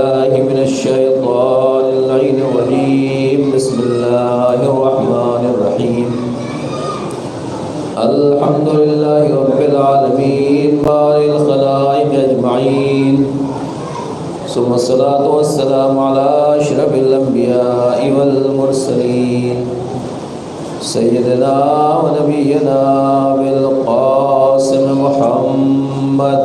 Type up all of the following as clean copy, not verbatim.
بالله من الشيطان اللعين الرجيم. بسم الله الرحمن الرحيم. الحمد لله رب العالمين بارئ الخلائق أجمعين، ثم الصلاة والسلام على أشرف الأنبياء والمرسلين سيدنا ونبينا بالقاسم محمد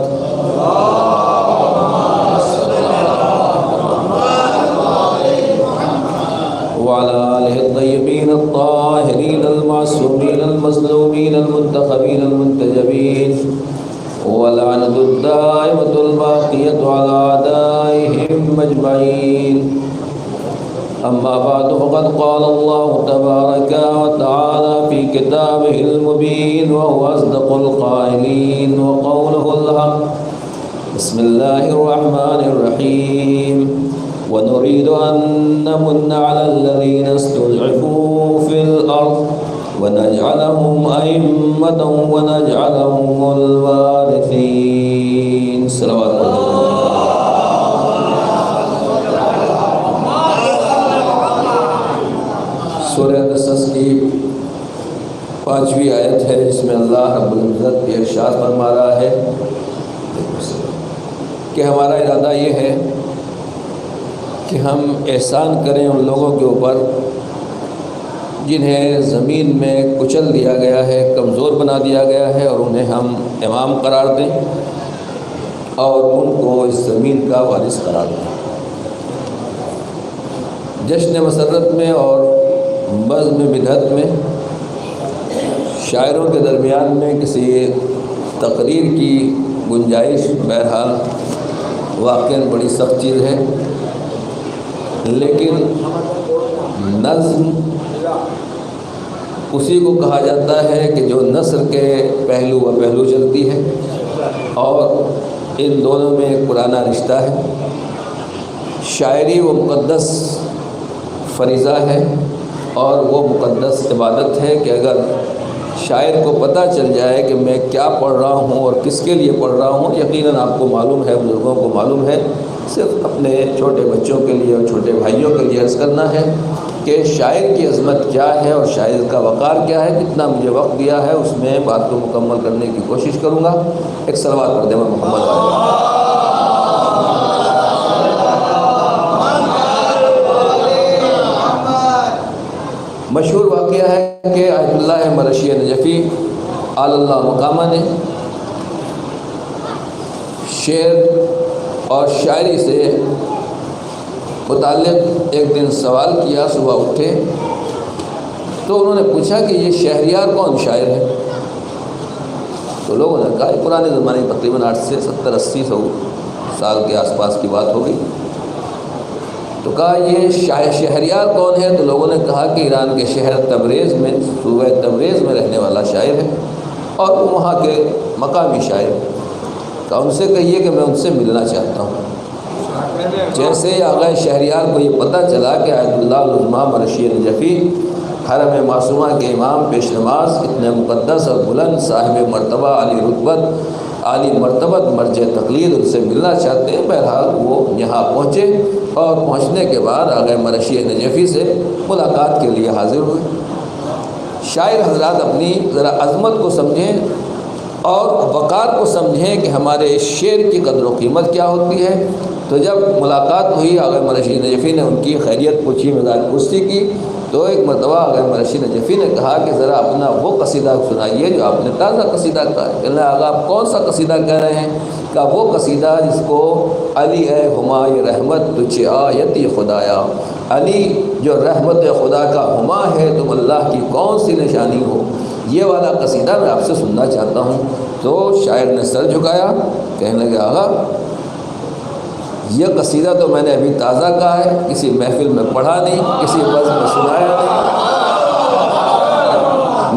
وعلى آله الطيبين الطاهرين المعصومين المظلومين المنتخبين المنتجبين، ولعنة الدائمة الباقية على أعدائهم أجمعين. أما بعد فقد قال الله تبارك وتعالى في كتابه المبين وهو أصدق القائلين وقوله الحق. بسم الله الرحمن الرحيم. ونريد أن نمن على الذين استضعفوا في الأرض ونجعلهم أئمة ونجعلهم الوارثين. صلوات الله. سورہ قصص کی 5ویں آیت ہے، جس میں اللہ رب العزت یہ ارشاد فرما رہا ہے کہ ہمارا ارادہ یہ ہے کہ ہم احسان کریں ان لوگوں کے اوپر جنہیں زمین میں کچل دیا گیا ہے، کمزور بنا دیا گیا ہے، اور انہیں ہم امام قرار دیں اور ان کو اس زمین کا وارث قرار دیں. جشن مسرت میں اور بزم بدعت میں شاعروں کے درمیان میں کسی تقریر کی گنجائش بہرحال واقعاً بڑی سخت چیز ہے، لیکن نظم اسی کو کہا جاتا ہے کہ جو نثر کے پہلو و پہلو چلتی ہے، اور ان دونوں میں ایک پرانا رشتہ ہے. شاعری وہ مقدس فریضہ ہے اور وہ مقدس عبادت ہے کہ اگر شاعر کو پتہ چل جائے کہ میں کیا پڑھ رہا ہوں اور کس کے لیے پڑھ رہا ہوں. یقیناً آپ کو معلوم ہے، بزرگوں کو معلوم ہے، صرف اپنے چھوٹے بچوں کے لیے اور چھوٹے بھائیوں کے لیے عرض کرنا ہے کہ شاعر کی عظمت کیا ہے اور شاعر کا وقار کیا ہے. جتنا مجھے وقت دیا ہے اس میں بات کو مکمل کرنے کی کوشش کروں گا. ایک صلوات پڑھ دیں محمد علیہ. مشہور واقعہ ہے کہ آیت اللہ مرشی نجفی آل اللہ مقامہ نے شعر اور شاعری سے متعلق ایک دن سوال کیا. صبح اٹھے تو انہوں نے پوچھا کہ یہ شہریار کون شاعر ہے؟ تو لوگوں نے کہا پرانے زمانے تقریباً 8 سے 70-80 سال کے آس پاس کی بات ہوگی. تو کہا یہ شہریار کون ہے؟ تو لوگوں نے کہا کہ ایران کے شہر تبریز میں، صوبہ تبریز میں رہنے والا شاعر ہے اور وہ وہاں کے مقامی شاعر ہے. کہا ان سے کہیے کہ میں ان سے ملنا چاہتا ہوں. جیسے آغا شہریار کو یہ پتہ چلا کہ آیت اللہ العظمیٰ مرشی نجفی حرم معصومہ کے امام پیش نماز، اتنے مقدس اور بلند صاحب مرتبہ علی رتبت عالی مرتبت مرجع تقلید، ان سے ملنا چاہتے ہیں. بہرحال وہ یہاں پہنچے اور پہنچنے کے بعد آغا مرشی نجفی سے ملاقات کے لیے حاضر ہوئے. شاعر حضرات اپنی ذرا عظمت کو سمجھیں اور وقار کو سمجھیں کہ ہمارے شعر کی قدر و قیمت کیا ہوتی ہے. تو جب ملاقات ہوئی، آغا مرشی نجفی نے ان کی خیریت پوچھی، مزاج پرسی کی. تو ایک مرتبہ آغا مرشی نجفی نے کہا کہ ذرا اپنا وہ قصیدہ سنائیے جو آپ نے تازہ قصیدہ کہا ہے. کہنے آغا آپ کون سا قصیدہ کہہ رہے ہیں؟ کہ وہ قصیدہ جس کو علی اے ہمائے رحمت تجھ آیتی خدایا، علی جو رحمت خدا کا ہما ہے، تم اللہ کی کون سی نشانی ہو، یہ والا قصیدہ میں آپ سے سننا چاہتا ہوں. تو شاعر نے سر جھکایا، کہنے لگا آغا یہ قصیدہ تو میں نے ابھی تازہ کہا ہے، کسی محفل میں پڑھا نہیں، کسی بزم میں سنایا نہیں،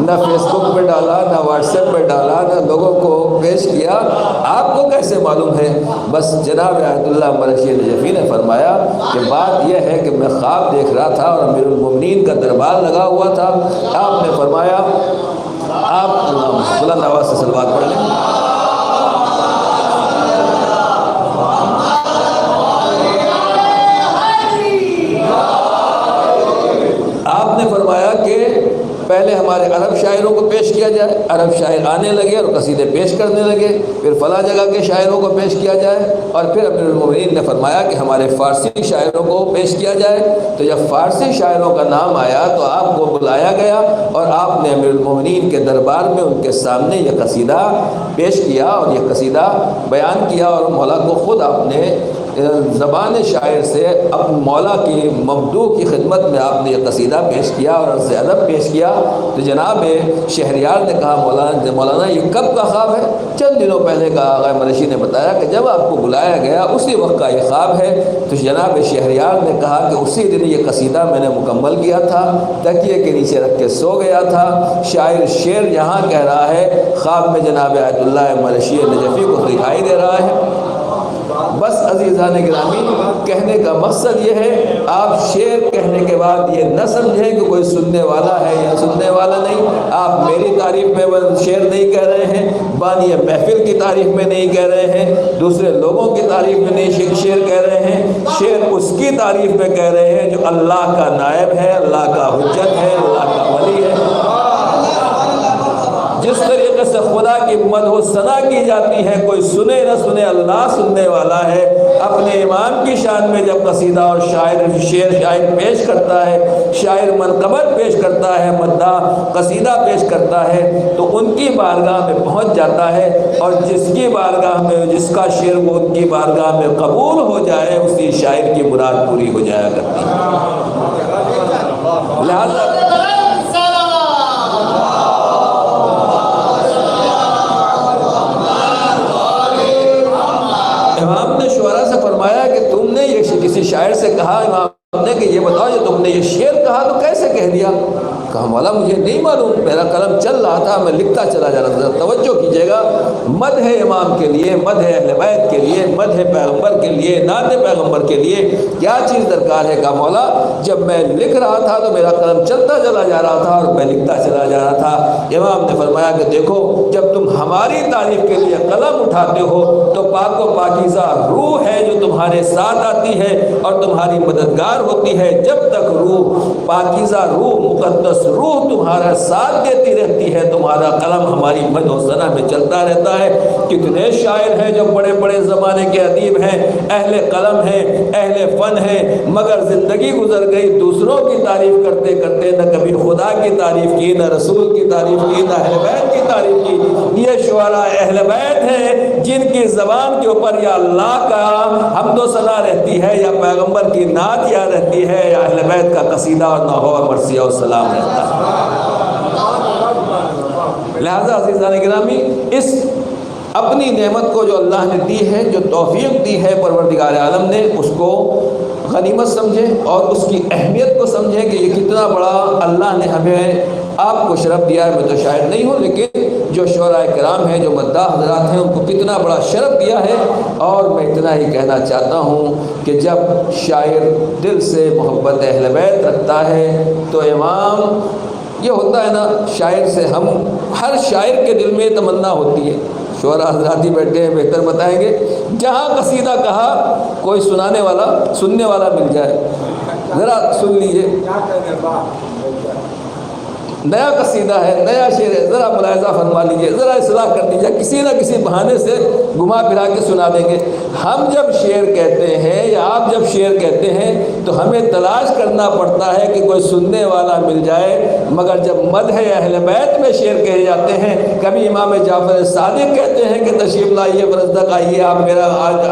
نہ فیس بک پہ ڈالا، نہ واٹس ایپ پہ ڈالا، نہ لوگوں کو پیش کیا. آپ کو کیسے معلوم ہے؟ بس جناب آیت اللہ مرشی نجفی نے فرمایا کہ بات یہ ہے کہ میں خواب دیکھ رہا تھا اور امیر المومنین کا دربار لگا ہوا تھا. آپ نے فرمایا آپ بلند آواز سے صلوات پڑھ لیں. پہلے ہمارے عرب شاعروں کو پیش کیا جائے، عرب شاعر آنے لگے اور قصیدے پیش کرنے لگے، پھر فلاں جگہ کے شاعروں کو پیش کیا جائے، اور پھر امیر المومنین نے فرمایا کہ ہمارے فارسی شاعروں کو پیش کیا جائے۔ تو جب فارسی شاعروں کا نام آیا تو آپ کو بلایا گیا اور آپ نے امیر المومنین کے دربار میں ان کے سامنے یہ قصیدہ پیش کیا اور یہ قصیدہ بیان کیا، اور مولا کو خود آپ نے زبان شاعر سے اپنے مولا کی ممدوح کی خدمت میں آپ نے یہ قصیدہ پیش کیا اور عرض ادب پیش کیا۔ تو جناب شہریار نے کہا مولانا یہ کب کا خواب ہے؟ چند دنوں پہلے کا آغا مرشی نے بتایا کہ جب آپ کو بلایا گیا اسی وقت کا یہ خواب ہے۔ تو جناب شہریار نے کہا کہ اسی دن یہ قصیدہ میں نے مکمل کیا تھا، تکیے کے نیچے رکھ کے سو گیا تھا۔ شاعر شعر یہاں کہہ رہا ہے، خواب میں جناب آیت اللہ مرشی نجفی کو دکھائی دے رہا ہے۔ بس عزیزان گرامی، کہنے کا مقصد یہ ہے، آپ شعر کہنے کے بعد یہ نہ سمجھیں کہ کوئی سننے والا ہے یا سننے والا نہیں۔ آپ میری تعریف میں شعر نہیں کہہ رہے ہیں، بانی محفل کی تعریف میں نہیں کہہ رہے ہیں، دوسرے لوگوں کی تعریف میں نہیں شعر کہہ رہے ہیں، شعر اس کی تعریف میں کہہ رہے ہیں جو اللہ کا نائب ہے، اللہ کا حجت ہے، اللہ کا ولی ہے۔ جس طریقے سے خدا کی مدح و ثنا کی جاتی ہے، کوئی سنے نہ سنے اللہ سننے والا ہے۔ اپنے امام کی شان میں جب قصیدہ اور شاعر پیش کرتا ہے، شاعر منقبت پیش کرتا ہے، مداح قصیدہ پیش کرتا ہے، تو ان کی بارگاہ میں پہنچ جاتا ہے، اور جس کی بارگاہ میں جس کا شعر وہ ان کی بارگاہ میں قبول ہو جائے، اسی شاعر کی مراد پوری ہو جایا کرتی ہے۔ لہذا امام نے شعراء سے فرمایا کہ تم نے یہ کسی شاعر سے کہا، امام نے کہ یہ بتاؤ یہ تم نے یہ شعر کہا تو کیسے کہہ دیا؟ کہا مولا مجھے نہیں معلوم، میرا قلم چل رہا تھا، میں لکھتا چلا جا رہا تھا۔ توجہ کیجیے گا، مدح امام کے لیے، مدح اہل بیت کے لیے، مدح پیغمبر کے لیے، نعت پیغمبر کے لیے کیا چیز درکار ہے؟ کہا مولا جب میں لکھ رہا تھا تو میرا قلم چلتا چلا جا رہا تھا اور میں لکھتا چلا جا رہا تھا۔ امام نے فرمایا کہ دیکھو جب تم ہماری تعریف کے لیے قلم اٹھاتے ہو تو پاک و پاکیزہ روح ہے جو تمہارے ساتھ آتی ہے اور تمہاری مددگار ہوتی ہے۔ جب تک روح پاکیزہ روح مقدس روح تمہارا ساتھ دیتی رہتی ہے، تمہارا قلم ہماری مدح و ثنا میں چلتا رہتا ہے۔ کتنے شاعر ہیں جو بڑے بڑے زمانے کے ادیب ہیں، اہل قلم ہیں، اہل فن ہیں، مگر زندگی گزر گئی دوسروں کی تعریف کرتے کرتے، نہ کبھی خدا کی تعریف کی، نہ رسول کی تعریف کی، نہ اہل بیت کی تعریف کی۔ یہ شعراء اہل بیت ہیں جن کی زبان کے اوپر یا اللہ کا حمد و ثنا رہتی ہے، یا پیغمبر کی نعت یا رہتی ہے، یا اہل بیت کا قصیدہ اور نحو اور مرثیہ و سلام رہتا ہے۔ لہذا عزیزان گرامی، اس اپنی نعمت کو جو اللہ نے دی ہے، جو توفیق دی ہے پروردگار عالم نے، اس کو غنیمت سمجھیں اور اس کی اہمیت کو سمجھیں کہ یہ کتنا بڑا اللہ نے ہمیں آپ کو شرف دیا ہے۔ میں تو شاعر نہیں ہوں، لیکن جو شعراء کرام ہیں، جو مداح حضرات ہیں، ان کو کتنا بڑا شرف دیا ہے۔ اور میں اتنا ہی کہنا چاہتا ہوں کہ جب شاعر دل سے محبت اہل بیت رکھتا ہے تو امام یہ ہوتا ہے نا، شاعر سے ہم ہر شاعر کے دل میں تمنا ہوتی ہے، شعراء حضرات ہی بیٹھے ہیں بہتر بتائیں گے، جہاں قصیدہ کہا کوئی سنانے والا سننے والا مل جائے، ذرا سن لیجئے، نیا قصیدہ ہے، نیا شعر ہے، ذرا ملاحظہ فرما لیجئے، ذرا اصلاح کر دیجئے، کسی نہ کسی بہانے سے گھما پھرا کے سنا دیں گے۔ ہم جب شعر کہتے ہیں یا آپ جب شعر کہتے ہیں تو ہمیں تلاش کرنا پڑتا ہے کہ کوئی سننے والا مل جائے، مگر جب مدح اہل بیت میں شعر کہے جاتے ہیں، کبھی امام جعفر صادق کہتے ہیں کہ تشریف لائیے فرزدق آئیے، آپ میرا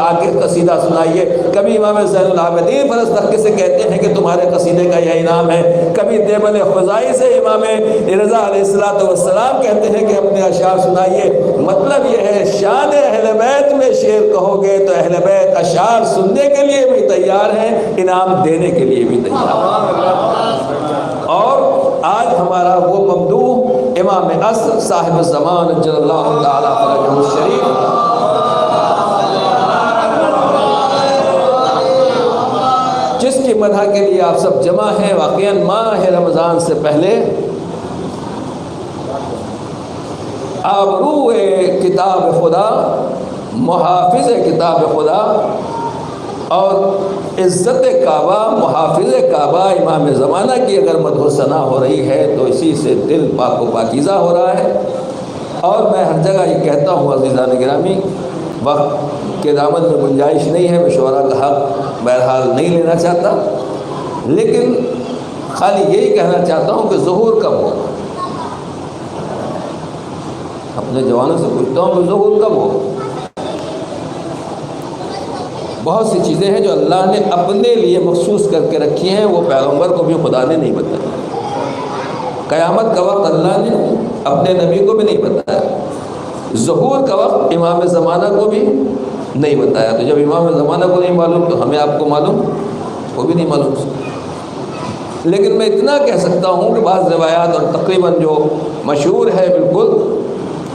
آ کے قصیدہ سنائیے، کبھی امام زین العابدین فرزدق سے کہتے ہیں کہ تمہارے قصیدے کا یہ انعام ہے، کبھی دیوبند خزائی سے امام رضا علیہ السلام کہتے ہیں کہ اپنے اشعار سنائیے۔ مطلب یہ ہے شان اہل بیت میں شعر کہو گے تو اہل بیت اشعار سننے کے لیے بھی تیار ہیں، انعام دینے کے لیے بھی تیار ہیں۔ اور آج ہمارا وہ ممدوح امام عصر صاحب الزمان جل اللہ تعالیٰ فرجہ الشریف، جس کی مدح کے لیے آپ سب جمع ہیں، واقعاً ماہ رمضان سے پہلے آبروئے کتاب خدا، محافظ کتاب خدا اور عزت کعبہ، محافظ کعبہ امام زمانہ کی اگر مدح و ثنا ہو رہی ہے تو اسی سے دل پاک و پاکیزہ ہو رہا ہے۔ اور میں ہر جگہ یہ کہتا ہوں عزیزان گرامی، وقت کے دامن میں گنجائش نہیں ہے، میں شعراء کا حق بہرحال نہیں لینا چاہتا، لیکن خالی یہی کہنا چاہتا ہوں کہ ظہور کب ہو۔ اپنے جوانوں سے پوچھتا ہوں کہ ظہور کب ہو۔ بہت سی چیزیں ہیں جو اللہ نے اپنے لیے مخصوص کر کے رکھی ہیں، وہ پیغمبر کو بھی خدا نے نہیں بتایا۔ قیامت کا وقت اللہ نے اپنے نبی کو بھی نہیں بتایا، ظہور کا وقت امام زمانہ کو بھی نہیں بتایا۔ تو جب امام زمانہ کو نہیں معلوم تو ہمیں آپ کو معلوم وہ بھی نہیں معلوم۔ لیکن میں اتنا کہہ سکتا ہوں کہ بعض روایات اور تقریباً جو مشہور ہے بالکل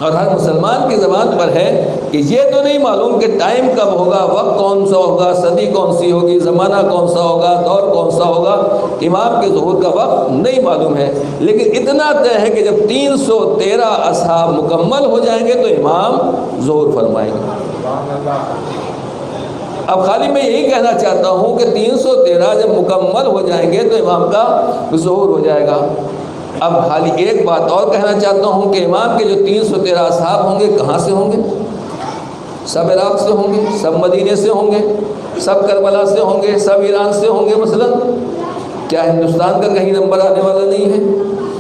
اور ہر مسلمان کی زبان پر ہے کہ یہ تو نہیں معلوم کہ ٹائم کب ہوگا، وقت کون سا ہوگا، صدی کون سی ہوگی، زمانہ کون سا ہوگا، دور کون سا ہوگا، امام کے ظہور کا وقت نہیں معلوم ہے۔ لیکن اتنا طے ہے کہ جب 313 اصحاب مکمل ہو جائیں گے تو امام ظہور فرمائیں گے۔ اب خالی میں یہی کہنا چاہتا ہوں کہ 313 جب مکمل ہو جائیں گے تو امام کا ظہور ہو جائے گا۔ اب خالی ایک بات اور کہنا چاہتا ہوں کہ امام کے جو 313 اصحاب ہوں گے کہاں سے ہوں گے؟ سب عراق سے ہوں گے، سب مدینے سے ہوں گے، سب کربلا سے ہوں گے، سب ایران سے ہوں گے مثلا؟ کیا ہندوستان کا کہیں نمبر آنے والا نہیں ہے؟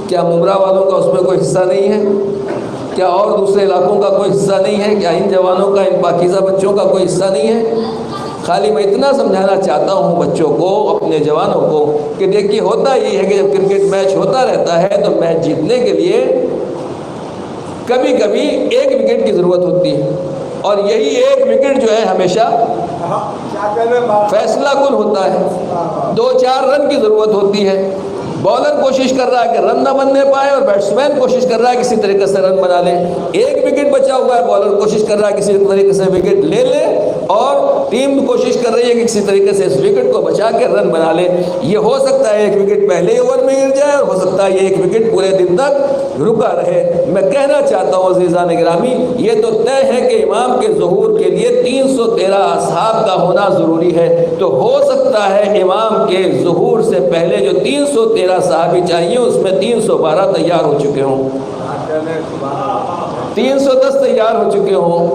کیا ممرہ والوں کا اس میں کوئی حصہ نہیں ہے؟ کیا اور دوسرے علاقوں کا کوئی حصہ نہیں ہے؟ کیا ان جوانوں کا، ان پاکیزہ بچوں کا کوئی حصہ نہیں ہے؟ خالی میں اتنا سمجھانا چاہتا ہوں بچوں کو، اپنے جوانوں کو، کہ دیکھیے ہوتا یہ ہے کہ جب کرکٹ میچ ہوتا رہتا ہے تو میچ جیتنے کے لیے کبھی کبھی ایک وکٹ کی ضرورت ہوتی ہے، اور یہی ایک وکٹ جو ہے ہمیشہ فیصلہ کن ہوتا ہے۔ 2-4 رن کی ضرورت ہوتی ہے۔ بالر کوشش کر رہا ہے کہ رن نہ بننے پائے اور بیٹسمین کوشش کر رہا ہے کسی طریقے سے رن بنا لے۔ ایک وکٹ بچا ہوا ہے، بالر کوشش کر رہا ہے کسی طریقے سے وکٹ لے لے، اور ٹیم کوشش کر رہی ہے کہ کسی طریقے سے اس وکٹ کو بچا کے رن بنا لے۔ یہ ہو سکتا ہے ایک وکٹ پہلے ہی اوور میں گر جائے، اور ہو سکتا ہے یہ ایک وکٹ پورے دن تک رکا رہے۔ میں کہنا چاہتا ہوں عزیزان گرامی، یہ تو طے ہے کہ امام کے ظہور کے لیے 313 اصحاب کا ہونا ضروری ہے۔ تو ہو سکتا ہے امام کے ظہور سے پہلے جو 313 صحابی چاہیے اس میں 312 تیار ہو چکے ہوں، 310 تیار ہو چکے ہوں،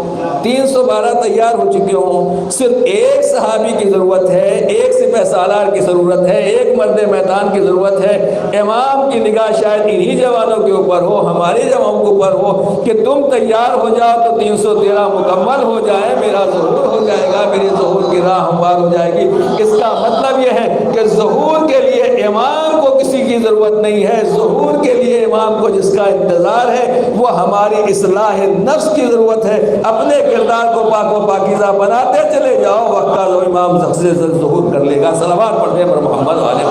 312 تیار ہو چکے ہوں۔ صرف ایک صحابی کی ضرورت ہے، ایک سپہ سالار کی ضرورت ہے، ایک مرد میدان کی ضرورت ہے۔ امام کی نگاہ شاید انہی جوانوں کے اوپر ہو، ہمارے جوانوں کے اوپر ہو کہ تم تیار ہو جاؤ تو 313 مکمل ہو جائے، میرا ظہور ہو جائے گا، میرے ظہور کی راہ ہموار ہو جائے گی۔ اس کا مطلب یہ ہے کہ ظہور کے لیے امام کو کسی کی ضرورت نہیں ہے، ظہور کے لیے امام کو جس کا انتظار ہے وہ ہماری اصلاح نفس کی ضرورت ہے۔ اپنے کردار کو پاک و پاکیزہ بناتے چلے جاؤ، وقت کا امام سے ظہور کر لے گا۔ صلوات پڑھنے پر محمد والے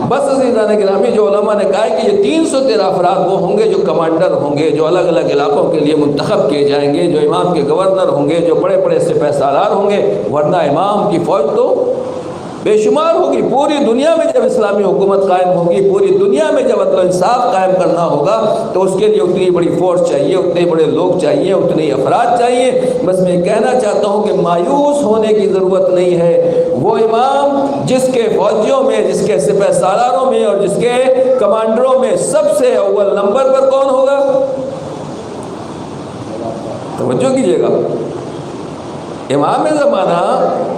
بس عزیزان گرامی، جو علماء نے کہا ہے کہ یہ 313 افراد وہ ہوں گے جو کمانڈر ہوں گے، جو الگ الگ علاقوں کے لیے منتخب کیے جائیں گے، جو امام کے گورنر ہوں گے، جو بڑے بڑے سپہ سالار ہوں گے، ورنہ امام کی فوج تو بے شمار ہوگی۔ پوری دنیا میں جب اسلامی حکومت قائم ہوگی، پوری دنیا میں جب عدل و انصاف قائم کرنا ہوگا تو اس کے لیے اتنی بڑی فورس چاہیے، اتنے بڑے لوگ چاہیے، اتنے افراد چاہیے۔ بس میں کہنا چاہتا ہوں کہ مایوس ہونے کی ضرورت نہیں ہے۔ وہ امام جس کے فوجیوں میں، جس کے سپہ سالاروں میں اور جس کے کمانڈروں میں سب سے اول نمبر پر کون ہوگا؟ توجہ کیجیے گا، امام زمانہ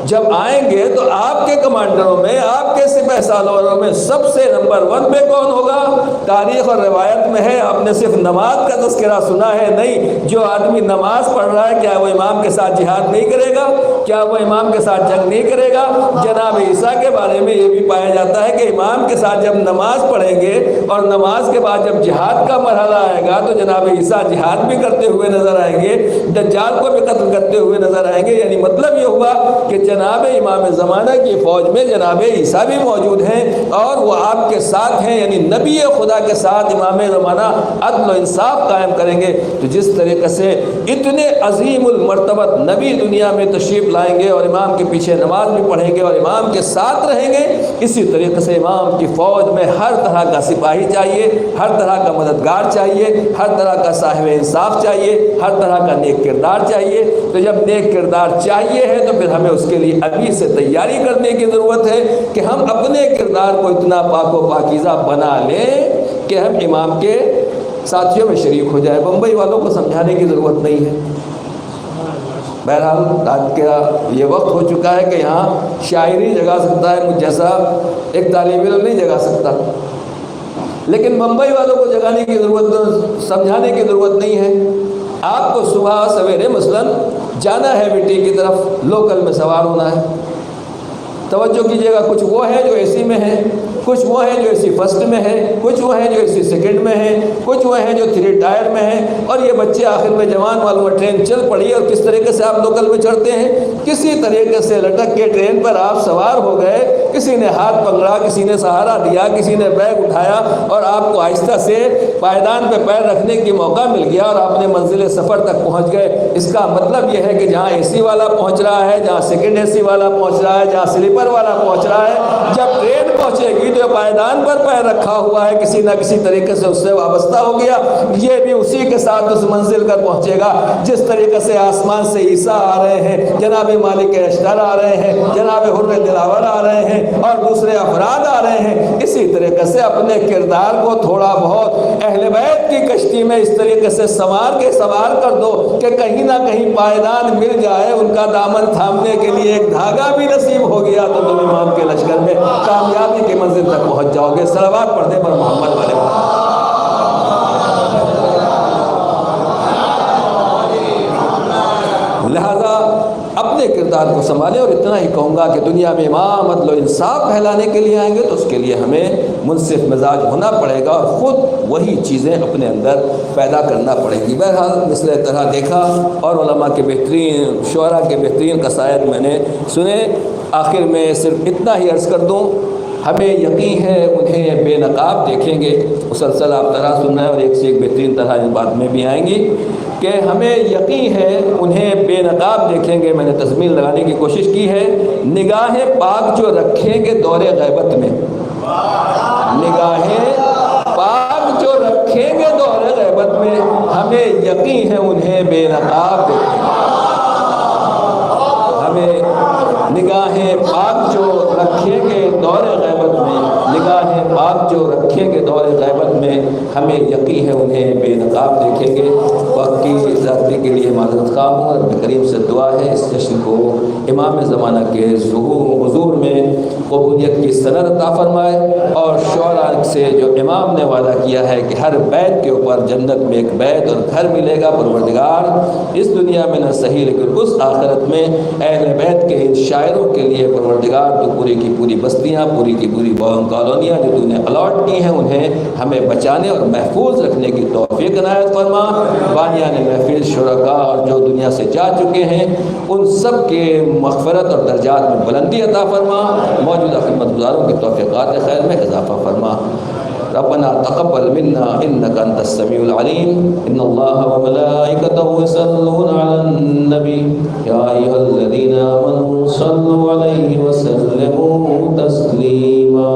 جب آئیں گے تو آپ کے کمانڈروں میں، آپ کے سپہ سالاروں میں سب سے نمبر 1 پہ کون ہوگا؟ تاریخ اور روایت میں ہے، آپ نے صرف نماز کا تذکرہ سنا ہے نہیں۔ جو آدمی نماز پڑھ رہا ہے کیا وہ امام کے ساتھ جہاد نہیں کرے گا؟ کیا وہ امام کے ساتھ جنگ نہیں کرے گا؟ جناب عیسیٰ کے بارے میں یہ بھی پایا جاتا ہے کہ امام کے ساتھ جب نماز پڑھیں گے اور نماز کے بعد جب جہاد کا مرحلہ آئے گا تو جناب عیسیٰ جہاد بھی کرتے ہوئے نظر آئیں گے، دجال کو بھی قتل کرتے ہوئے نظر آئیں گے۔ یعنی مطلب یہ ہوا کہ جناب امام زمانہ کی فوج میں جناب عیسیٰ بھی موجود ہیں اور وہ آپ کے ساتھ ہیں، یعنی نبی خدا کے ساتھ امام زمانہ عدل و انصاف قائم کریں گے۔ تو جس طریقے سے اتنے عظیم المرتبت نبی دنیا میں تشریف لائیں گے اور امام کے پیچھے نماز بھی پڑھیں گے اور امام کے ساتھ رہیں گے، اسی طریقے سے امام کی فوج میں ہر طرح کا سپاہی چاہیے، ہر طرح کا مددگار چاہیے، ہر طرح کا صاحب انصاف چاہیے، ہر طرح کا نیک کردار چاہیے۔ تو جب نیک کردار چاہیے ہے تو پھر ہمیں اس کے لیے ابھی سے تیاری کرنے کی ضرورت ہے کہ ہم اپنے کردار کو اتنا پاک و پاکیزہ بنا لیں کہ ہم امام کے ساتھیوں میں شریک ہو جائے۔ بمبئی والوں کو سمجھانے کی ضرورت نہیں ہے۔ بہرحال رات کا یہ وقت ہو چکا ہے کہ یہاں شاعری جگا سکتا ہے، مجھ جیسا ایک طالب علم نہیں جگا سکتا، لیکن بمبئی والوں کو جگانے کی ضرورت، سمجھانے کی ضرورت نہیں ہے۔ آپ کو صبح سویرے مثلاً جانا ہے مٹی کی طرف، لوکل میں سوار ہونا ہے۔ توجہ کیجیے گا، کچھ وہ ہیں جو اے سی میں ہیں، کچھ وہ ہیں جو اے سی فرسٹ میں ہے، کچھ وہ ہیں جو اے سی سیکنڈ میں ہیں، کچھ وہ ہیں جو 3 ٹائر میں ہیں، اور یہ بچے آخر میں جوان معلوم ہے ٹرین چل پڑی اور کس طریقے سے آپ لوکل میں چڑھتے ہیں، کسی طریقے سے لٹک کے ٹرین پر آپ سوار ہو گئے، کسی نے ہاتھ پکڑا، کسی نے سہارا دیا، کسی نے بیگ اٹھایا اور آپ کو آہستہ سے پائیدان پہ پیر رکھنے کی موقع مل گیا اور آپ نے منزل سفر تک پہنچ گئے۔ اس کا مطلب یہ ہے کہ جہاں اے سی والا پہنچ رہا ہے، جہاں سیکنڈ اے سی والا پہنچ رہا ہے، جہاں سلیپر والا پہنچ رہا ہے، جب ٹرین پہنچے گی تو پائیدان پر پیر رکھا ہوا ہے، کسی نہ کسی طریقے سے اس سے وابستہ ہو گیا، یہ بھی اسی کے ساتھ اس منزل پر پہنچے گا۔ جس طریقے سے آسمان سے عیسیٰ آ رہے ہیں، جناب مالک اشتر آ رہے ہیں، جناب حر دلاور آ رہے ہیں اور دوسرے افراد آ رہے ہیں، اسی طریقے سے اپنے کردار کو تھوڑا بہت اہل بیت کی کشتی میں اس طریقے سے سوار کر دو کہ کہیں نہ کہیں پائیدان مل جائے، ان کا دامن تھامنے کے لیے ایک دھاگا بھی نصیب ہو گیا تو تم امام کے لشکر میں کامیابی کی منزل تک پہنچ جاؤ گے۔ صلوات پڑھنے پر محمد والے لہذا اپنے کردار کو سنبھالیں۔ اور اتنا ہی کہوں گا کہ دنیا میں امام عدل و انصاف پھیلانے کے لیے آئیں گے تو اس کے لیے ہمیں منصف مزاج ہونا پڑے گا اور خود وہی چیزیں اپنے اندر پیدا کرنا پڑیں گی۔ بہرحال مثل طرح دیکھا اور علماء کے بہترین، شعراء کے بہترین قصائد میں نے سنے۔ آخر میں صرف اتنا ہی عرض کر دوں، ہمیں یقین ہے انہیں بے نقاب دیکھیں گے، مسلسل آپ طرح سن رہے ہیں اور ایک سے ایک بہترین طرح اس بات میں بھی آئیں گی کہ ہمیں یقین ہے انہیں بے نقاب دیکھیں گے۔ میں نے تضمین لگانے کی کوشش کی ہے، نگاہیں پاک جو رکھیں گے دور غیبت میں، نگاہیں پاک جو رکھیں گے دور غیبت میں، ہمیں یقین ہے انہیں بے نقاب دیکھیں گے۔ ہمیں نگاہیں پاک جو رکھیں گے دور غیبت میں، نگاہیں پاک جو رکھیں گے دور غیبت میں، ہمیں یقین ہے انہیں بے نقاب دیکھیں گے۔ وقت کی ذاتی کے لیے معذرت خواہ ہوں، رب کریم سے دعا ہے اس جشن کو امام زمانہ کے حضور میں قبولیت کی سند عطا فرمائے، اور شعراء سے جو امام نے وعدہ کیا ہے کہ ہر بیت کے اوپر جنت میں ایک بیت اور گھر ملے گا، پروردگار اس دنیا میں نہ صحیح لیکن اس آخرت میں اہل بیت کے ان شاعروں کے لیے پروردگار تو پوری کی پوری بستیاں، پوری کی پوری کالونیاں جو تو نے الاٹ کی ہیں انہیں ہمیں بچانے اور محفوظ رکھنے کی توفیق عنایت فرما۔ بانیان محفل، شرکاء اور جو دنیا سے جا چکے ہیں ان سب کے مغفرت اور درجات میں بلندی عطا فرما، موجودہ خدمت گزاروں کی توفیقات خیر میں اضافہ فرما۔ ربنا تقبل منا انك انت السميع العليم ان الله وملائكته يصلون على النبي يا ايها الذين امنوا صلوا عليه وسلموا تسليما۔